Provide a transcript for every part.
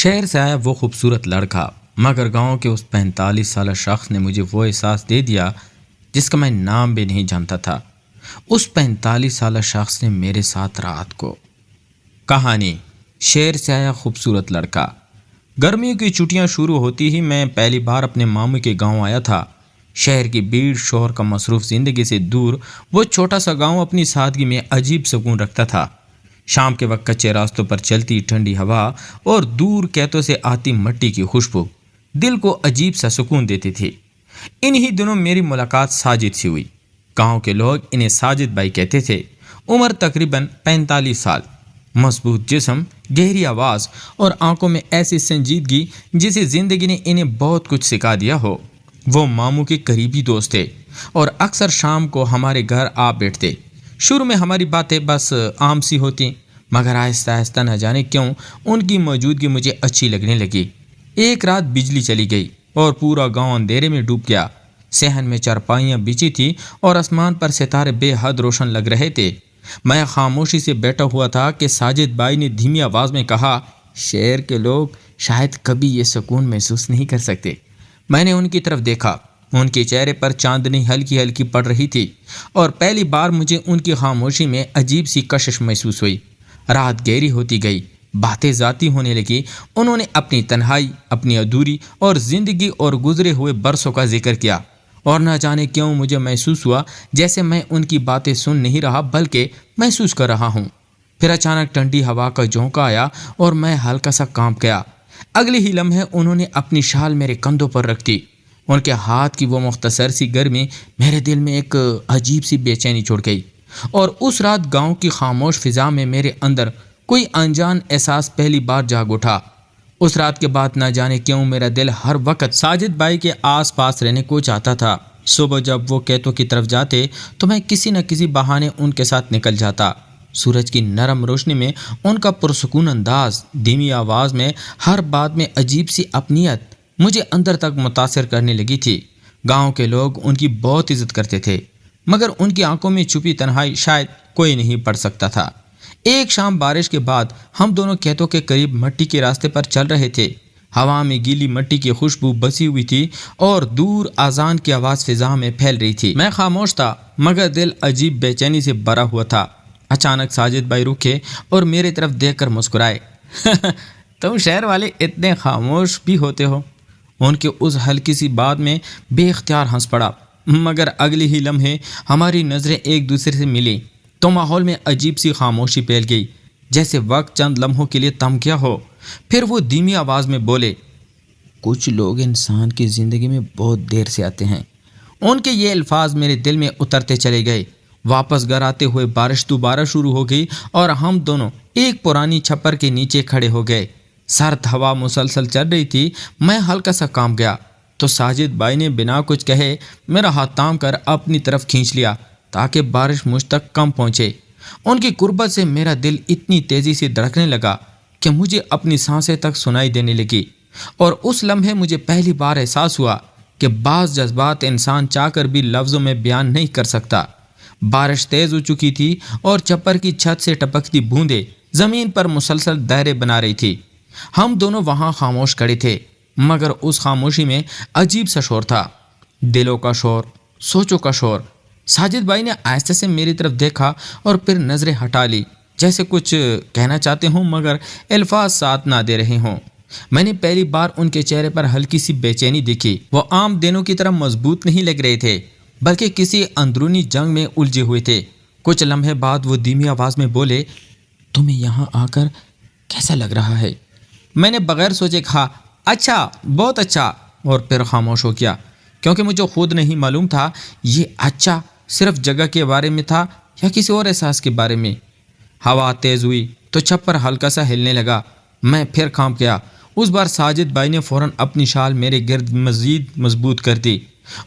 شہر سے آیا وہ خوبصورت لڑکا، مگر گاؤں کے اس 45 سالہ شخص نے مجھے وہ احساس دے دیا جس کا میں نام بھی نہیں جانتا تھا۔ اس 45 سالہ شخص نے میرے ساتھ رات کو کہانی شہر سے آیا خوبصورت لڑکا۔ گرمیوں کی چھٹیاں شروع ہوتی ہی میں پہلی بار اپنے ماموں کے گاؤں آیا تھا۔ شہر کی بھیڑ شور کا مصروف زندگی سے دور وہ چھوٹا سا گاؤں اپنی سادگی میں عجیب سکون رکھتا تھا۔ شام کے وقت کچے راستوں پر چلتی ٹھنڈی ہوا اور دور کھیتوں سے آتی مٹی کی خوشبو دل کو عجیب سا سکون دیتی تھی۔ انہی دنوں میری ملاقات ساجد سے ہوئی۔ گاؤں کے لوگ انہیں ساجد بھائی کہتے تھے۔ عمر تقریباً 45 سال، مضبوط جسم، گہری آواز اور آنکھوں میں ایسی سنجیدگی جسے زندگی نے انہیں بہت کچھ سکھا دیا ہو۔ وہ ماموں کے قریبی دوست تھے اور اکثر شام کو ہمارے گھر آ بیٹھتے۔ شروع میں ہماری باتیں بس عام سی ہوتی، مگر آہستہ آہستہ نہ جانے کیوں ان کی موجودگی مجھے اچھی لگنے لگی۔ ایک رات بجلی چلی گئی اور پورا گاؤں اندھیرے میں ڈوب گیا۔ صحن میں چارپائیاں بچھی تھی اور آسمان پر ستارے بے حد روشن لگ رہے تھے۔ میں خاموشی سے بیٹھا ہوا تھا کہ ساجد بھائی نے دھیمی آواز میں کہا، شہر کے لوگ شاید کبھی یہ سکون محسوس نہیں کر سکتے۔ میں نے ان کی طرف دیکھا۔ ان کے چہرے پر چاندنی ہلکی ہلکی پڑ رہی تھی اور پہلی بار مجھے ان کی خاموشی میں عجیب سی کشش محسوس ہوئی۔ رات گہری ہوتی گئی، باتیں ذاتی ہونے لگی۔ انہوں نے اپنی تنہائی، اپنی ادھوری اور زندگی اور گزرے ہوئے برسوں کا ذکر کیا، اور نہ جانے کیوں مجھے محسوس ہوا جیسے میں ان کی باتیں سن نہیں رہا بلکہ محسوس کر رہا ہوں۔ پھر اچانک ٹھنڈی ہوا کا جھونکا آیا اور میں ہلکا سا کانپ گیا۔ اگلے ہی لمحے انہوں نے اپنی شال میرے کندھوں پر رکھ دی۔ ان کے ہاتھ کی وہ مختصر سی گرمی میرے دل میں ایک عجیب سی بے چینی چھوڑ گئی، اور اس رات گاؤں کی خاموش فضا میں میرے اندر کوئی انجان احساس پہلی بار جاگ اٹھا۔ اس رات کے بعد نہ جانے کیوں میرا دل ہر وقت ساجد بھائی کے آس پاس رہنے کو چاہتا تھا۔ صبح جب وہ کھیتوں کی طرف جاتے تو میں کسی نہ کسی بہانے ان کے ساتھ نکل جاتا۔ سورج کی نرم روشنی میں ان کا پرسکون انداز، دھیمی آواز میں ہر بات میں عجیب سی اپنیت مجھے اندر تک متاثر کرنے لگی تھی۔ گاؤں کے لوگ ان کی بہت عزت کرتے تھے، مگر ان کی آنکھوں میں چھپی تنہائی شاید کوئی نہیں پڑھ سکتا تھا۔ ایک شام بارش کے بعد ہم دونوں کھیتوں کے قریب مٹی کے راستے پر چل رہے تھے۔ ہوا میں گیلی مٹی کی خوشبو بسی ہوئی تھی اور دور اذان کی آواز فضا میں پھیل رہی تھی۔ میں خاموش تھا مگر دل عجیب بے چینی سے بھرا ہوا تھا۔ اچانک ساجد بھائی رکے اور میری طرف دیکھ کر مسکرائے۔ تم شہر والے اتنے خاموش بھی ہوتے ہو؟ ان کے اس ہلکی سی بات میں بے اختیار ہنس پڑا، مگر اگلی ہی لمحے ہماری نظریں ایک دوسرے سے ملی تو ماحول میں عجیب سی خاموشی پھیل گئی، جیسے وقت چند لمحوں کے لیے تھم گیا ہو۔ پھر وہ دھیمی آواز میں بولے، کچھ لوگ انسان کی زندگی میں بہت دیر سے آتے ہیں۔ ان کے یہ الفاظ میرے دل میں اترتے چلے گئے۔ واپس گھر آتے ہوئے بارش دوبارہ شروع ہو گئی اور ہم دونوں ایک پرانی چھپر کے نیچے کھڑے ہو گئے۔ سرد ہوا مسلسل چل رہی تھی۔ میں ہلکا سا کانپ گیا تو ساجد بھائی نے بنا کچھ کہے میرا ہاتھ تھام کر اپنی طرف کھینچ لیا تاکہ بارش مجھ تک کم پہنچے۔ ان کی قربت سے میرا دل اتنی تیزی سے دھڑکنے لگا کہ مجھے اپنی سانسیں تک سنائی دینے لگی، اور اس لمحے مجھے پہلی بار احساس ہوا کہ بعض جذبات انسان چاہ کر بھی لفظوں میں بیان نہیں کر سکتا۔ بارش تیز ہو چکی تھی اور چھپر کی چھت سے ٹپکتی بوندیں زمین پر مسلسل دائرے بنا رہی تھی۔ ہم دونوں وہاں خاموش کھڑے تھے، مگر اس خاموشی میں عجیب سا شور تھا، دلوں کا شور، سوچوں کا شور۔ ساجد بھائی نے آہستہ سے میری طرف دیکھا اور پھر نظریں ہٹا لی، جیسے کچھ کہنا چاہتے ہوں مگر الفاظ ساتھ نہ دے رہے ہوں۔ میں نے پہلی بار ان کے چہرے پر ہلکی سی بے چینی دیکھی۔ وہ عام دنوں کی طرح مضبوط نہیں لگ رہے تھے بلکہ کسی اندرونی جنگ میں الجھے ہوئے تھے۔ کچھ لمحے بعد وہ دھیمی آواز میں بولے، تمہیں یہاں آ کر کیسا لگ رہا ہے؟ میں نے بغیر سوچے کہا، اچھا، بہت اچھا، اور پھر خاموش ہو گیا کیونکہ مجھے خود نہیں معلوم تھا یہ اچھا صرف جگہ کے بارے میں تھا یا کسی اور احساس کے بارے میں۔ ہوا تیز ہوئی تو چھپر ہلکا سا ہلنے لگا۔ میں پھر کانپ گیا۔ اس بار ساجد بھائی نے فوراً اپنی شال میرے گرد مزید مضبوط کر دی۔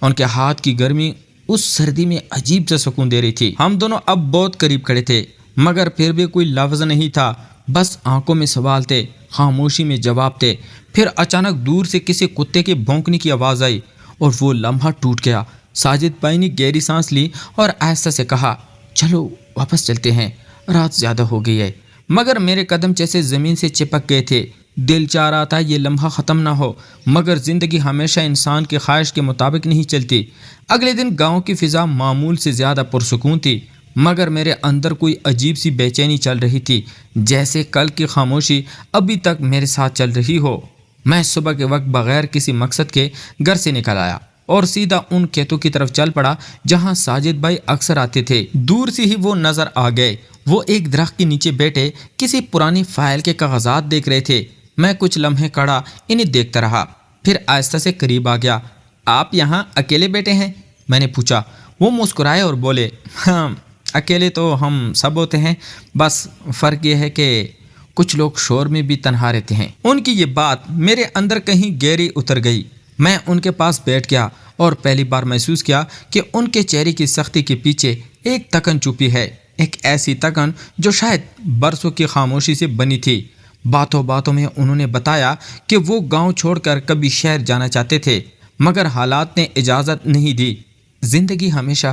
ان کے ہاتھ کی گرمی اس سردی میں عجیب سا سکون دے رہی تھی۔ ہم دونوں اب بہت قریب کھڑے تھے مگر پھر بھی کوئی لفظ نہیں تھا، بس آنکھوں میں سوال تھے، خاموشی میں جواب تھے۔ پھر اچانک دور سے کسی کتے کے بھونکنے کی آواز آئی اور وہ لمحہ ٹوٹ گیا۔ ساجد بھائی نے گہری سانس لی اور آہستہ سے کہا، چلو واپس چلتے ہیں، رات زیادہ ہو گئی ہے۔ مگر میرے قدم جیسے زمین سے چپک گئے تھے۔ دل چاہ رہا تھا یہ لمحہ ختم نہ ہو، مگر زندگی ہمیشہ انسان کی خواہش کے مطابق نہیں چلتی۔ اگلے دن گاؤں کی فضا معمول سے زیادہ پرسکون تھی، مگر میرے اندر کوئی عجیب سی بے چینی چل رہی تھی، جیسے کل کی خاموشی ابھی تک میرے ساتھ چل رہی ہو۔ میں صبح کے وقت بغیر کسی مقصد کے گھر سے نکل آیا اور سیدھا ان کھیتوں کی طرف چل پڑا جہاں ساجد بھائی اکثر آتے تھے۔ دور سے ہی وہ نظر آ گئے۔ وہ ایک درخت کے نیچے بیٹھے کسی پرانی فائل کے کاغذات دیکھ رہے تھے۔ میں کچھ لمحے کھڑا انہیں دیکھتا رہا، پھر آہستہ سے قریب آ گیا۔ آپ یہاں اکیلے بیٹھے ہیں؟ میں نے پوچھا۔ وہ مسکرائے اور بولے، ہاں اکیلے تو ہم سب ہوتے ہیں، بس فرق یہ ہے کہ کچھ لوگ شور میں بھی تنہا رہتے ہیں۔ ان کی یہ بات میرے اندر کہیں گہری اتر گئی۔ میں ان کے پاس بیٹھ گیا اور پہلی بار محسوس کیا کہ ان کے چہرے کی سختی کے پیچھے ایک تکن چھپی ہے، ایک ایسی تکن جو شاید برسوں کی خاموشی سے بنی تھی۔ باتوں باتوں میں انہوں نے بتایا کہ وہ گاؤں چھوڑ کر کبھی شہر جانا چاہتے تھے، مگر حالات نے اجازت نہیں دی۔ زندگی ہمیشہ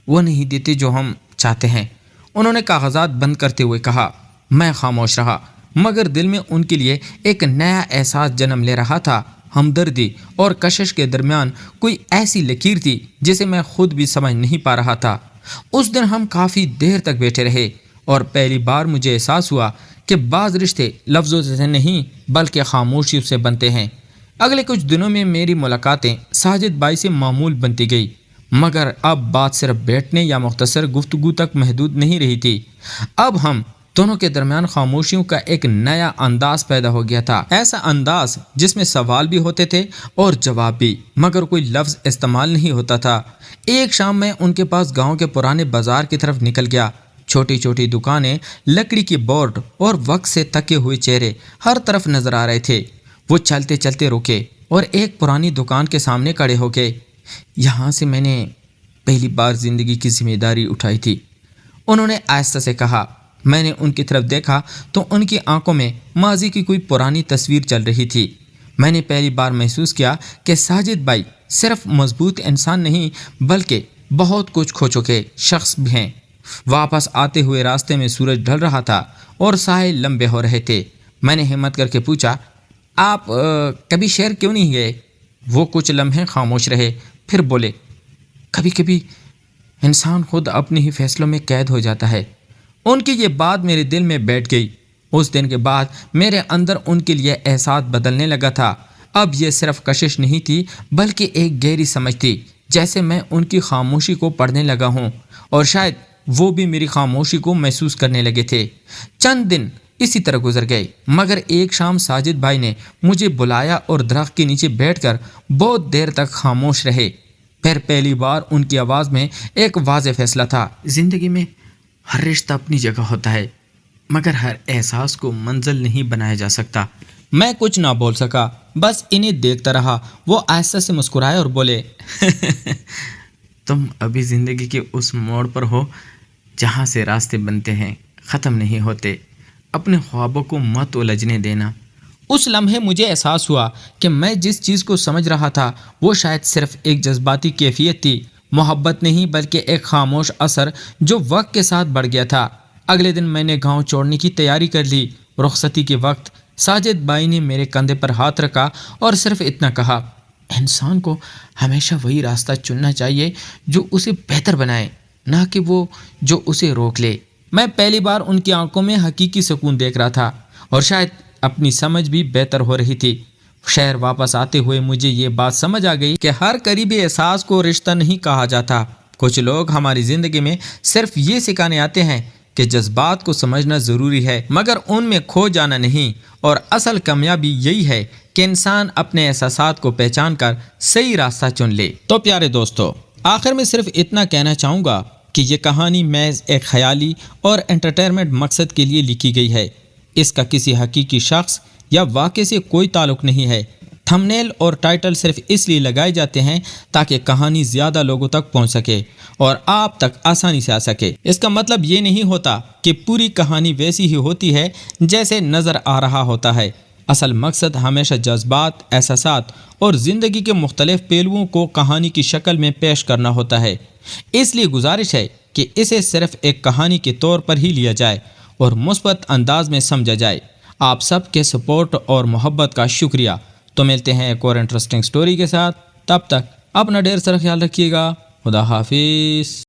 وہ نہیں دیتی جو ہم چاہتے ہیں، انہوں نے کاغذات بند کرتے ہوئے کہا۔ میں خاموش رہا، مگر دل میں ان کے لیے ایک نیا احساس جنم لے رہا تھا۔ ہمدردی اور کشش کے درمیان کوئی ایسی لکیر تھی جسے میں خود بھی سمجھ نہیں پا رہا تھا۔ اس دن ہم کافی دیر تک بیٹھے رہے اور پہلی بار مجھے احساس ہوا کہ بعض رشتے لفظوں سے نہیں بلکہ خاموشی سے بنتے ہیں۔ اگلے کچھ دنوں میں میری ملاقاتیں ساجد بھائی سے معمول بنتی گئی، مگر اب بات صرف بیٹھنے یا مختصر گفتگو تک محدود نہیں رہی تھی۔ اب ہم دونوں کے درمیان خاموشیوں کا ایک نیا انداز پیدا ہو گیا تھا، ایسا انداز جس میں سوال بھی ہوتے تھے اور جواب بھی، مگر کوئی لفظ استعمال نہیں ہوتا تھا۔ ایک شام میں ان کے پاس گاؤں کے پرانے بازار کی طرف نکل گیا۔ چھوٹی چھوٹی دکانیں، لکڑی کی بورڈ اور وقت سے تکے ہوئے چہرے ہر طرف نظر آ رہے تھے۔ وہ چلتے چلتے رکے اور ایک پرانی دکان کے سامنے کھڑے ہو گئے۔ یہاں سے میں نے پہلی بار زندگی کی ذمہ داری اٹھائی تھی، انہوں نے آہستہ سے کہا۔ میں نے ان کی طرف دیکھا تو ان کی آنکھوں میں ماضی کی کوئی پرانی تصویر چل رہی تھی۔ میں نے پہلی بار محسوس کیا کہ ساجد بھائی صرف مضبوط انسان نہیں بلکہ بہت کچھ کھو چکے شخص بھی ہیں۔ واپس آتے ہوئے راستے میں سورج ڈھل رہا تھا اور سائے لمبے ہو رہے تھے۔ میں نے ہمت کر کے پوچھا، آپ کبھی شہر کیوں نہیں گئے؟ وہ کچھ لمحے خاموش رہے، پھر بولے، کبھی کبھی انسان خود اپنے ہی فیصلوں میں قید ہو جاتا ہے۔ ان کی یہ بات میرے دل میں بیٹھ گئی۔ اس دن کے بعد میرے اندر ان کے لیے احساس بدلنے لگا تھا۔ اب یہ صرف کشش نہیں تھی بلکہ ایک گہری سمجھ تھی، جیسے میں ان کی خاموشی کو پڑھنے لگا ہوں اور شاید وہ بھی میری خاموشی کو محسوس کرنے لگے تھے۔ چند دن اسی طرح گزر گئے، مگر ایک شام ساجد بھائی نے مجھے بلایا اور درخت کے نیچے بیٹھ کر بہت دیر تک خاموش رہے۔ پھر پہلی بار ان کی آواز میں ایک واضح فیصلہ تھا۔ زندگی میں ہر رشتہ اپنی جگہ ہوتا ہے، مگر ہر احساس کو منزل نہیں بنایا جا سکتا۔ میں کچھ نہ بول سکا، بس انہیں دیکھتا رہا۔ وہ آہستہ سے مسکرائے اور بولے، تم ابھی زندگی کے اس موڑ پر ہو جہاں سے راستے بنتے ہیں، ختم نہیں ہوتے۔ اپنے خوابوں کو مت الجھنے دینا۔ اس لمحے مجھے احساس ہوا کہ میں جس چیز کو سمجھ رہا تھا وہ شاید صرف ایک جذباتی کیفیت تھی، محبت نہیں بلکہ ایک خاموش اثر جو وقت کے ساتھ بڑھ گیا تھا۔ اگلے دن میں نے گاؤں چھوڑنے کی تیاری کر لی۔ رخصتی کے وقت ساجد بھائی نے میرے کندھے پر ہاتھ رکھا اور صرف اتنا کہا، انسان کو ہمیشہ وہی راستہ چننا چاہیے جو اسے بہتر بنائے، نہ کہ وہ جو اسے روک لے۔ میں پہلی بار ان کی آنکھوں میں حقیقی سکون دیکھ رہا تھا اور شاید اپنی سمجھ بھی بہتر ہو رہی تھی۔ شہر واپس آتے ہوئے مجھے یہ بات سمجھ آ گئی کہ ہر قریبی احساس کو رشتہ نہیں کہا جاتا۔ کچھ لوگ ہماری زندگی میں صرف یہ سکھانے آتے ہیں کہ جذبات کو سمجھنا ضروری ہے، مگر ان میں کھو جانا نہیں۔ اور اصل کامیابی یہی ہے کہ انسان اپنے احساسات کو پہچان کر صحیح راستہ چن لے۔ تو پیارے دوستو، آخر میں صرف اتنا کہنا چاہوں گا کہ یہ کہانی محض ایک خیالی اور انٹرٹینمنٹ مقصد کے لیے لکھی گئی ہے۔ اس کا کسی حقیقی شخص یا واقعے سے کوئی تعلق نہیں ہے۔ تھمبنیل اور ٹائٹل صرف اس لیے لگائے جاتے ہیں تاکہ کہانی زیادہ لوگوں تک پہنچ سکے اور آپ تک آسانی سے آ سکے۔ اس کا مطلب یہ نہیں ہوتا کہ پوری کہانی ویسی ہی ہوتی ہے جیسے نظر آ رہا ہوتا ہے۔ اصل مقصد ہمیشہ جذبات، احساسات اور زندگی کے مختلف پہلوؤں کو کہانی کی شکل میں پیش کرنا ہوتا ہے۔ اس لیے گزارش ہے کہ اسے صرف ایک کہانی کے طور پر ہی لیا جائے اور مثبت انداز میں سمجھا جائے۔ آپ سب کے سپورٹ اور محبت کا شکریہ۔ تو ملتے ہیں ایک اور انٹرسٹنگ سٹوری کے ساتھ، تب تک اپنا ڈھیر سارا خیال رکھیے گا۔ خدا حافظ۔